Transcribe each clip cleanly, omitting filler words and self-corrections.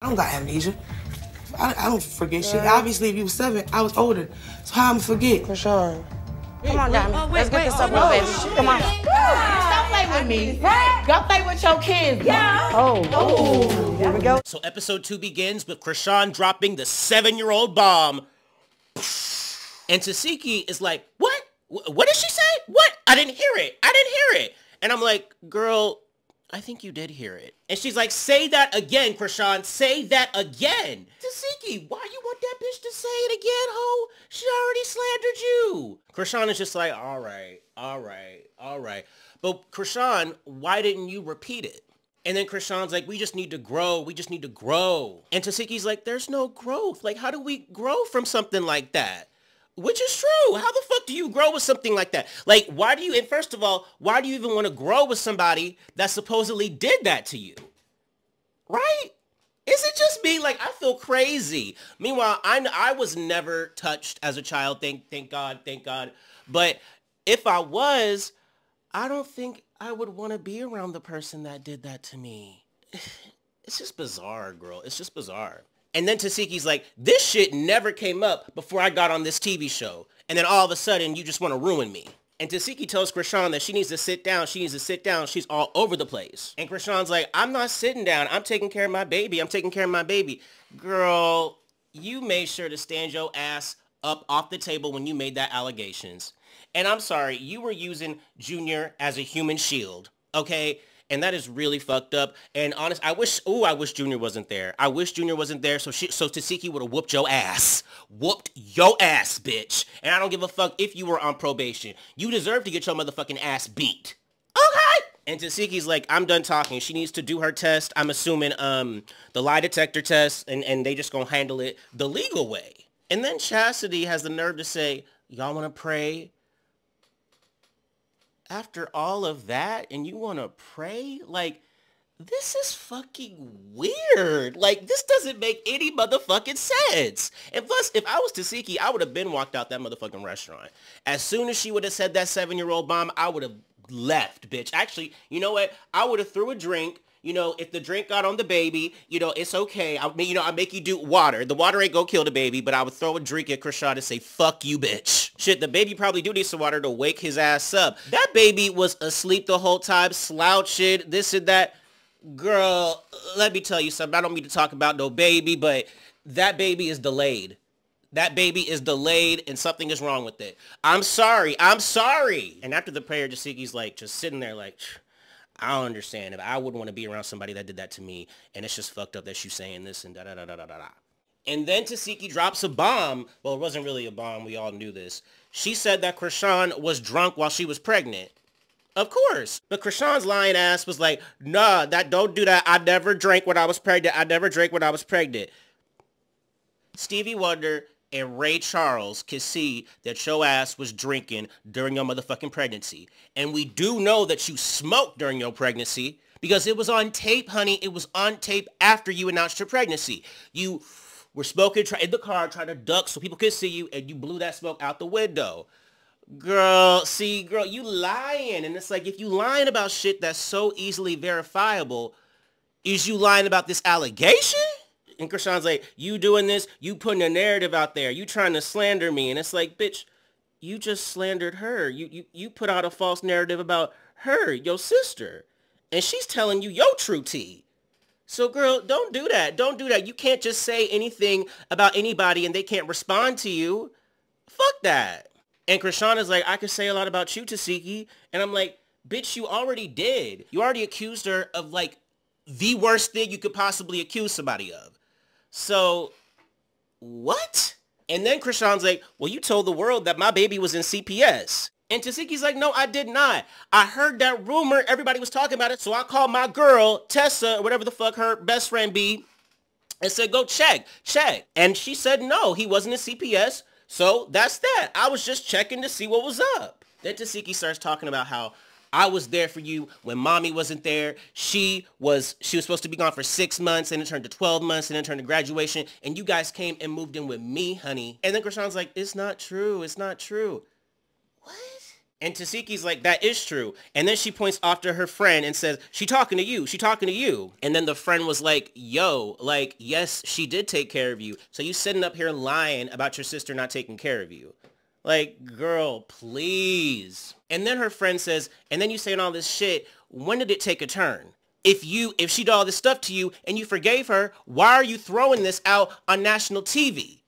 I don't got amnesia. I don't forget shit. Obviously, if you was 7, I was older. So how I'm forget? Chrisean. Come on, Diamond. Let's get this up, little baby. Come on. Don't play with me. Go play with your kids. Yeah. Oh. Here we go. So episode 2 begins with Chrisean dropping the 7-year-old bomb. And Tesehki is like, what? What did she say? What? I didn't hear it. I didn't hear it. And I'm like, girl, I think you did hear it. And she's like, say that again, Chrisean. Say that again. Tesehki, why you want that bitch to say it again, ho? She already slandered you. Chrisean is just like, all right. But Chrisean, why didn't you repeat it? And then Chrisean's like, we just need to grow. We just need to grow. And Tesehki's like, there's no growth. Like, how do we grow from something like that? Which is true. How the fuck do you grow with something like that? Like, why do you, and first of all, why do you even want to grow with somebody that supposedly did that to you? Right? Is it just me? Like, I feel crazy. Meanwhile, I was never touched as a child. Thank God. But if I was, I don't think I would want to be around the person that did that to me. It's just bizarre, girl. It's just bizarre. And then Tesehki's like, this shit never came up before I got on this TV show. And then all of a sudden, you just want to ruin me. And Tesehki tells Chrisean that she needs to sit down. She's all over the place. And Chrisean's like, I'm not sitting down. I'm taking care of my baby. Girl, you made sure to stand your ass up off the table when you made that allegations. And I'm sorry, you were using Junior as a human shield, okay? And that is really fucked up. And honest, I wish Junior wasn't there. So Tesehki would have whooped your ass. Whooped your ass, bitch. And I don't give a fuck if you were on probation. You deserve to get your motherfucking ass beat. Okay? And Tesehki's like, I'm done talking. She needs to do her test. I'm assuming the lie detector test, and they just gonna handle it the legal way. And then Chastity has the nerve to say, y'all wanna pray? After all of that, and you want to pray? Like, this is fucking weird. Like, this doesn't make any motherfucking sense. And plus, if I was Tesehki, I would have been walked out that motherfucking restaurant. As soon as she would have said that 7-year-old bomb, I would have left, bitch. Actually, you know what? I would have threw a drink. You know, if the drink got on the baby, you know, it's okay. I make you do water. The water ain't gonna kill the baby, but I would throw a drink at Chrisean and say, fuck you, bitch. Shit, the baby probably do need some water to wake his ass up. That baby was asleep the whole time, slouching, this and that. Girl, let me tell you something. I don't mean to talk about no baby, but that baby is delayed. That baby is delayed and something is wrong with it. I'm sorry. And after the prayer, Tesehki's like, just sitting there like, I don't understand. If I wouldn't want to be around somebody that did that to me, and it's just fucked up that you saying this and da-da-da-da-da-da. And then Tesehki drops a bomb. Well, it wasn't really a bomb. We all knew this. She said that Chrisean was drunk while she was pregnant. Of course. But Chrisean's lying ass was like, nah, don't do that. I never drank when I was pregnant. Stevie Wonder and Ray Charles could see that your ass was drinking during your motherfucking pregnancy. And we do know that you smoked during your pregnancy because it was on tape, honey. It was on tape after you announced your pregnancy. You were smoking in the car, trying to duck so people could see you, and you blew that smoke out the window. Girl, you lying. And it's like, if you lying about shit that's so easily verifiable, is you lying about this allegation? And Chrisean's like, you doing this, you putting a narrative out there, you trying to slander me. And it's like, bitch, you just slandered her. You put out a false narrative about her, your sister. And she's telling you your true tea. So girl, don't do that. You can't just say anything about anybody and they can't respond to you. Fuck that. And Chrisean is like, I could say a lot about you, Tesehki. And I'm like, bitch, you already did. You already accused her of like the worst thing you could possibly accuse somebody of. So, what? And then Chrisean's like, well, you told the world that my baby was in CPS. And Tesehki's like, no, I did not. I heard that rumor. Everybody was talking about it. So I called my girl, Tessa, or whatever the fuck her best friend be, and said, go check. And she said, no, he wasn't in CPS. So that's that. I was just checking to see what was up. Then Tesehki starts talking about how I was there for you when mommy wasn't there. She was supposed to be gone for 6 months, and it turned to 12 months, and then turned to graduation. And you guys came and moved in with me, honey. And then Chrisean's like, it's not true. What? And Tesehki's like, that is true. And then she points off to her friend and says, she talking to you. She talking to you. And then the friend was like, yo, like, yes, she did take care of you. So you sitting up here lying about your sister not taking care of you. Like, girl, please. And then her friend says, and then you saying all this shit, when did it take a turn? If she did all this stuff to you and you forgave her, why are you throwing this out on national TV?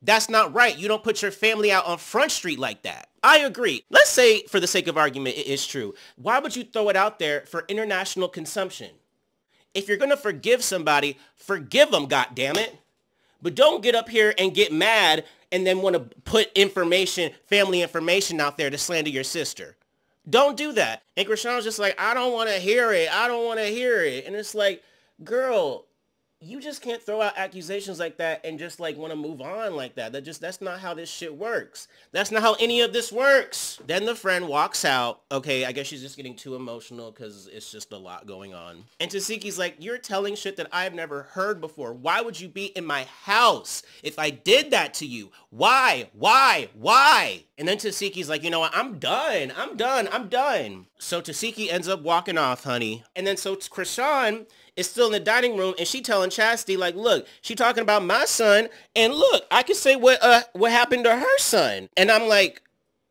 That's not right. You don't put your family out on Front Street like that. I agree. Let's say, for the sake of argument, it is true. Why would you throw it out there for international consumption? If you're going to forgive somebody, forgive them, goddammit. But don't get up here and get mad and then want to put information, family information out there to slander your sister. Don't do that. And Chrisean's just like, I don't want to hear it. I don't want to hear it. And it's like, girl, you just can't throw out accusations like that and just like want to move on like that. That's not how this shit works. That's not how any of this works. Then the friend walks out. Okay, I guess she's just getting too emotional because it's just a lot going on. And Tesehki's like, you're telling shit that I've never heard before. Why would you be in my house if I did that to you? Why? And then Tesehki's like, you know what? I'm done. So Tesehki ends up walking off, honey. And then so Chrisean is still in the dining room and she telling Chastity like, look, she talking about my son and look, I can say what happened to her son. And I'm like,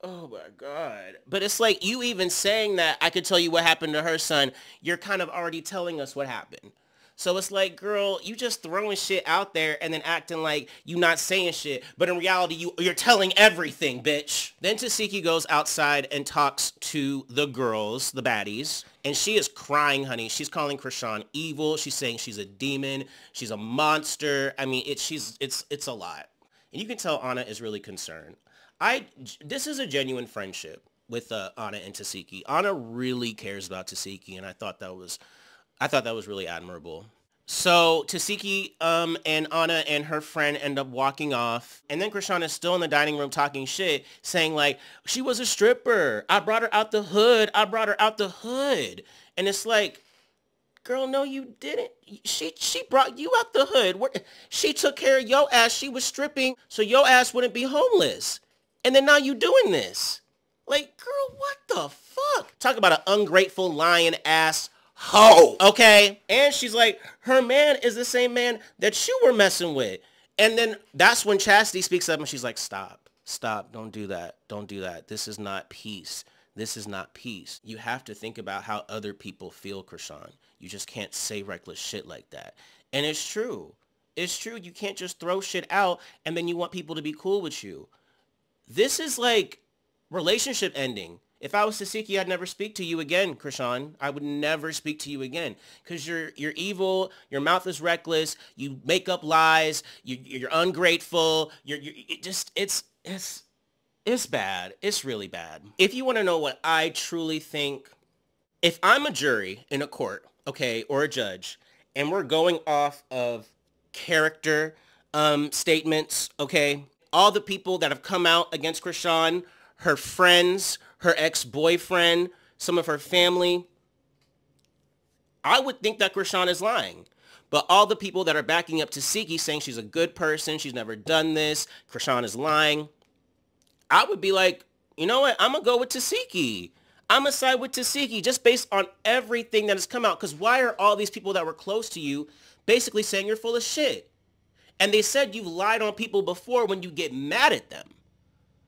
oh my God. But it's like, you even saying that I could tell you what happened to her son, you're kind of already telling us what happened. So it's like, girl, you just throwing shit out there and then acting like you not saying shit. But in reality, you're telling everything, bitch. Then Tesehki goes outside and talks to the girls, the baddies. And she is crying, honey. She's calling Chrisean evil. She's saying she's a demon. She's a monster. I mean, it's a lot. And you can tell Anna is really concerned. This is a genuine friendship with Anna and Tesehki. Anna really cares about Tesehki, and I thought that was really admirable. So Tesehki and Anna and her friend end up walking off. And then Chrisean is still in the dining room talking shit, saying like, she was a stripper. I brought her out the hood. And it's like, girl, no, you didn't. She brought you out the hood. She took care of your ass. She was stripping so your ass wouldn't be homeless. And then now you doing this. Like, girl, what the fuck? Talk about an ungrateful lying ass hoe, okay? And she's like, her man is the same man that you were messing with. And then that's when Chastity speaks up and she's like, stop, don't do that. This is not peace. You have to think about how other people feel, Chrisean. You just can't say reckless shit like that. And it's true. You can't just throw shit out and then you want people to be cool with you. This is like relationship ending. If I was Tesehki, I'd never speak to you again, Chrisean. I would never speak to you again because you're evil. Your mouth is reckless. You make up lies. You're ungrateful. It's bad. It's really bad. If you want to know what I truly think, if I'm a jury in a court, okay, or a judge, and we're going off of character statements, okay, all the people that have come out against Chrisean, her friends, her ex-boyfriend, some of her family, I would think that Chrisean is lying. But all the people that are backing up Tesehki saying she's a good person, she's never done this, Chrisean is lying, I would be like, you know what? I'm going to go with Tesehki. I'm going to side with Tesehki just based on everything that has come out. Because why are all these people that were close to you basically saying you're full of shit? And they said you've lied on people before when you get mad at them.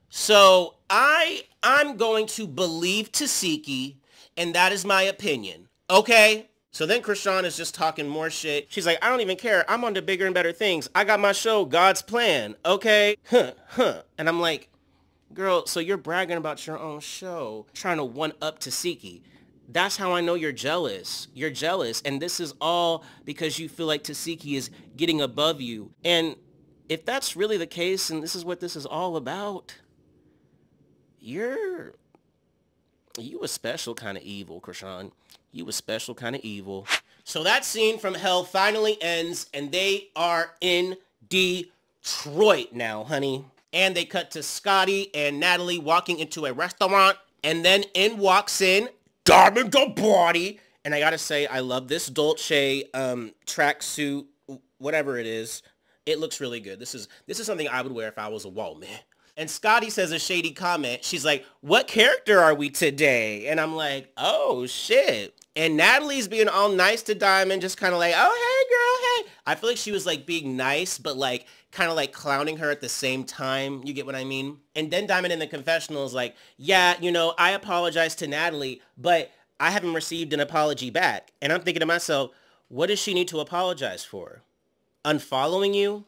So I'm going to believe Tesehki, and that is my opinion. Okay? So then Chrisean is just talking more shit. She's like, I don't even care. I'm on to bigger and better things. I got my show, God's Plan. Okay? And I'm like, girl, so you're bragging about your own show, trying to one-up Tesehki. That's how I know you're jealous. You're jealous. And this is all because you feel like Tesehki is getting above you. And if that's really the case, and this is what this is all about, you a special kind of evil, Chrisean. You a special kind of evil. So that scene from hell finally ends, and they are in Detroit now, honey. And they cut to Scotty and Natalie walking into a restaurant, and then in walks in Diamond Body. And I gotta say, I love this Dolce tracksuit, whatever it is. It looks really good. This is something I would wear if I was a woman. And Scotty says a shady comment. She's like, what character are we today? And I'm like, oh, shit. And Natalie's being all nice to Diamond, just kind of like, oh, hey, girl, hey. I feel like she was like being nice, but like kind of like clowning her at the same time. You get what I mean? And then Diamond in the confessional is like, yeah, you know, I apologize to Natalie, but I haven't received an apology back. And I'm thinking to myself, what does she need to apologize for? Unfollowing you?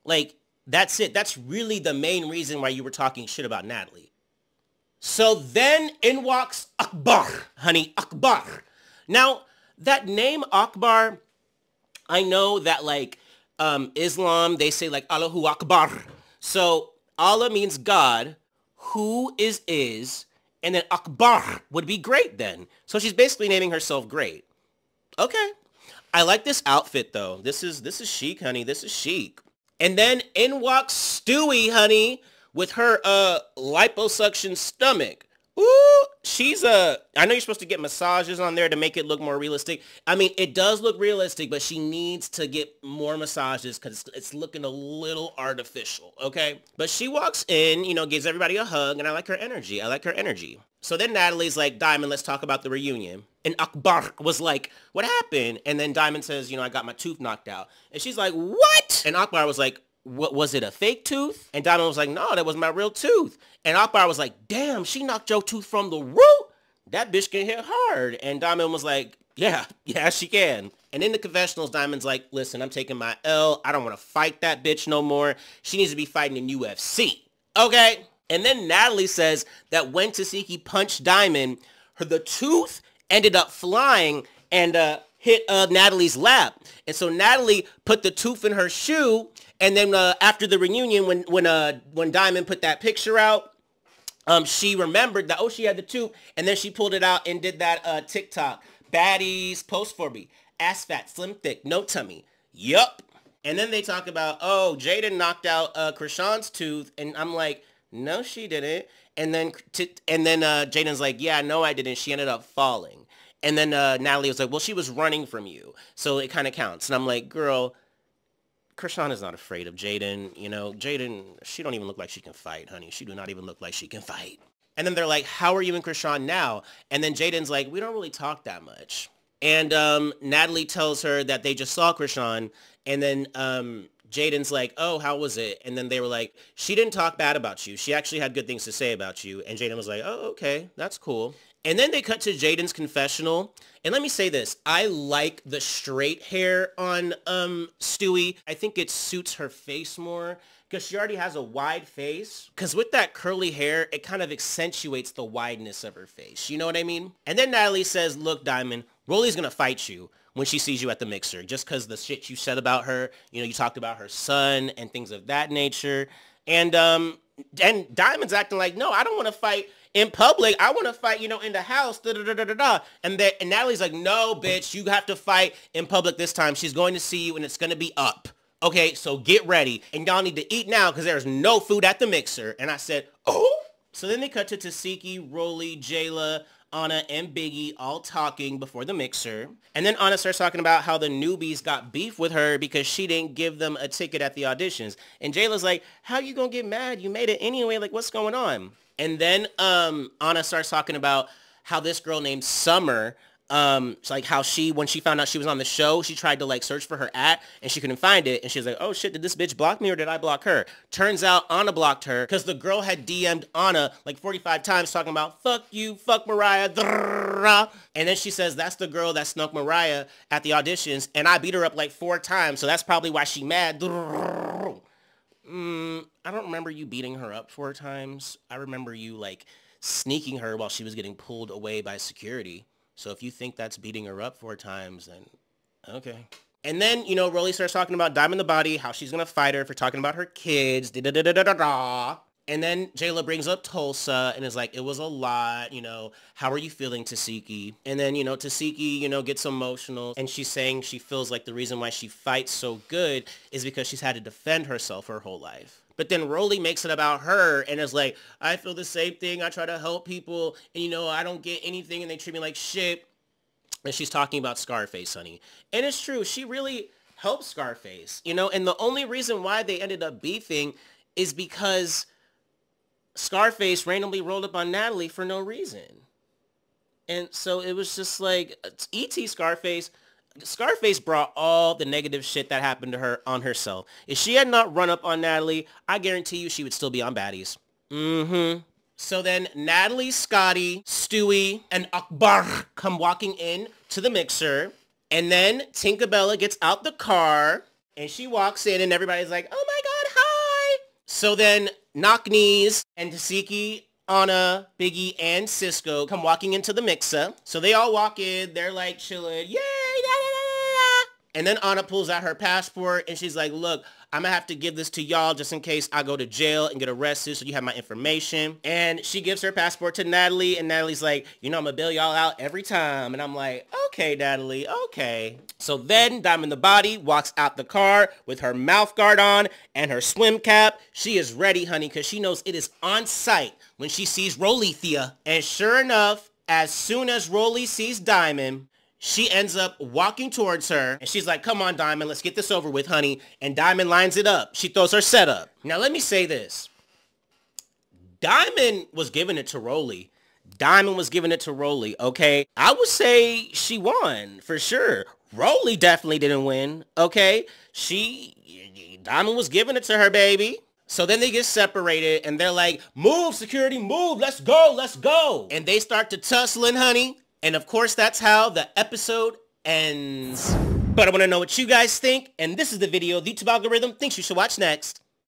Like, that's it. That's really the main reason why you were talking shit about Natalie. So then in walks Akbar, honey, Akbar. Now, that name Akbar, I know that like Islam, they say like Allahu Akbar. So Allah means God, who is, and then Akbar would be great then. So she's basically naming herself Great. Okay. I like this outfit though. This is chic, honey. This is chic. And then in walks Stewie, honey, with her liposuction stomach. Ooh, she's I know you're supposed to get massages on there to make it look more realistic. I mean, it does look realistic, but she needs to get more massages because it's looking a little artificial, okay? But she walks in, you know, gives everybody a hug, and I like her energy. I like her energy. So then Natalie's like, Diamond, let's talk about the reunion. And Akbar was like, what happened? And then Diamond says, you know, I got my tooth knocked out. And she's like, what? And Akbar was like, what, was it a fake tooth? And Diamond was like, no, that was my real tooth. And Akbar was like, damn, she knocked your tooth from the root. That bitch can hit hard. And Diamond was like, yeah, she can. And in the confessionals, Diamond's like, listen, I'm taking my L. I don't want to fight that bitch no more. She needs to be fighting in UFC. Okay? And then Natalie says that when Tesehki punched Diamond, the tooth ended up flying and hit Natalie's lap. And so Natalie put the tooth in her shoe. And then after the reunion, when Diamond put that picture out, she remembered that, oh, she had the tooth. And then she pulled it out and did that TikTok. Baddies, post for me. Ass fat, slim thick, no tummy. Yup. And then they talk about, oh, Jaden knocked out Chrisean's tooth. And I'm like, no, she didn't. And then Jaden's like, yeah, no, I didn't. She ended up falling. And then Natalie was like, well, she was running from you. So it kind of counts. And I'm like, girl, Chrisean is not afraid of Jaden. You know, Jaden, she don't even look like she can fight, honey. She do not even look like she can fight. And then they're like, how are you and Chrisean now? And then Jaden's like, we don't really talk that much. And Natalie tells her that they just saw Chrisean. And then Jaden's like, oh, how was it? And then they were like, she didn't talk bad about you. She actually had good things to say about you. And Jaden was like, oh, okay, that's cool. And then they cut to Jaden's confessional. And let me say this. I like the straight hair on Stewie. I think it suits her face more because she already has a wide face. Because with that curly hair, it kind of accentuates the wideness of her face. You know what I mean? And then Natalie says, look, Diamond, Rollie's going to fight you when she sees you at the mixer, just because the shit you said about her, you know, you talked about her son and things of that nature. And Diamond's acting like, no, I don't want to fight in public. I want to fight, you know, in the house. Da, da, da, da, da. And Natalie's like, no, bitch, you have to fight in public this time. She's going to see you and it's going to be up. Okay, so get ready. And y'all need to eat now because there's no food at the mixer. And I said, oh. So then they cut to Tesehki, Rollie, Jayla, Anna, and Biggie all talking before the mixer. And then Anna starts talking about how the newbies got beef with her because she didn't give them a ticket at the auditions. And Jayla's like, how you gonna get mad? You made it anyway. Like, what's going on? And then Anna starts talking about how this girl named Summer, like how when she found out she was on the show, she tried to like search for her and she couldn't find it. And she was like, oh shit, did this bitch block me or did I block her? Turns out Anna blocked her because the girl had DM'd Anna like 45 times talking about fuck you, fuck Mariah. And then she says, that's the girl that snuck Mariah at the auditions and I beat her up like 4 times. So that's probably why she mad. I don't remember you beating her up 4 times. I remember you like sneaking her while she was getting pulled away by security. So if you think that's beating her up 4 times, then okay. And then, you know, Rollie starts talking about Diamond the Body, how she's going to fight her for talking about her kids. Da-da-da-da-da-da. And then Jayla brings up Tulsa and is like, it was a lot, you know, how are you feeling, Tesehki? And then, you know, Tesehki, you know, gets emotional and she's saying she feels like the reason why she fights so good is because she's had to defend herself her whole life. But then Rollie makes it about her and is like, I feel the same thing. I try to help people and, you know, I don't get anything and they treat me like shit. And she's talking about Scarface, honey. And it's true. She really helped Scarface, you know, and the only reason why they ended up beefing is because Scarface randomly rolled up on Natalie for no reason. And so it was just like, E.T. Scarface brought all the negative shit that happened to her on herself. If she had not run up on Natalie, I guarantee you she would still be on Baddies. So then Natalie, Scotty, Stewie, and Akbar come walking in to the mixer. And then Tinkerbella gets out the car and she walks in and everybody's like, oh my God, hi. So then Knock Knees and Tesehki, Anna, Biggie, and Cisco come walking into the mixer. So they all walk in. They're like chilling. Yay! Da, da, da, da. And then Anna pulls out her passport and she's like, look, I'm going to have to give this to y'all just in case I go to jail and get arrested so you have my information. And she gives her passport to Natalie and Natalie's like, you know, I'm going to bail y'all out every time. And I'm like, okay, Natalie, okay. So then Diamond the Body walks out the car with her mouth guard on and her swim cap. She is ready, honey, because she knows it is on site when she sees Rollie. And sure enough, as soon as Rollie sees Diamond, she ends up walking towards her and she's like, come on, Diamond, let's get this over with, honey. And Diamond lines it up. She throws her setup. Now, let me say this. Diamond was giving it to Rollie. Okay? I would say she won for sure. Rollie definitely didn't win, okay? Diamond was giving it to her, baby. So then they get separated and they're like, move, security, move, let's go. And they start to tussling, honey. And of course, that's how the episode ends. But I want to know what you guys think. And this is the video the YouTube algorithm thinks you should watch next.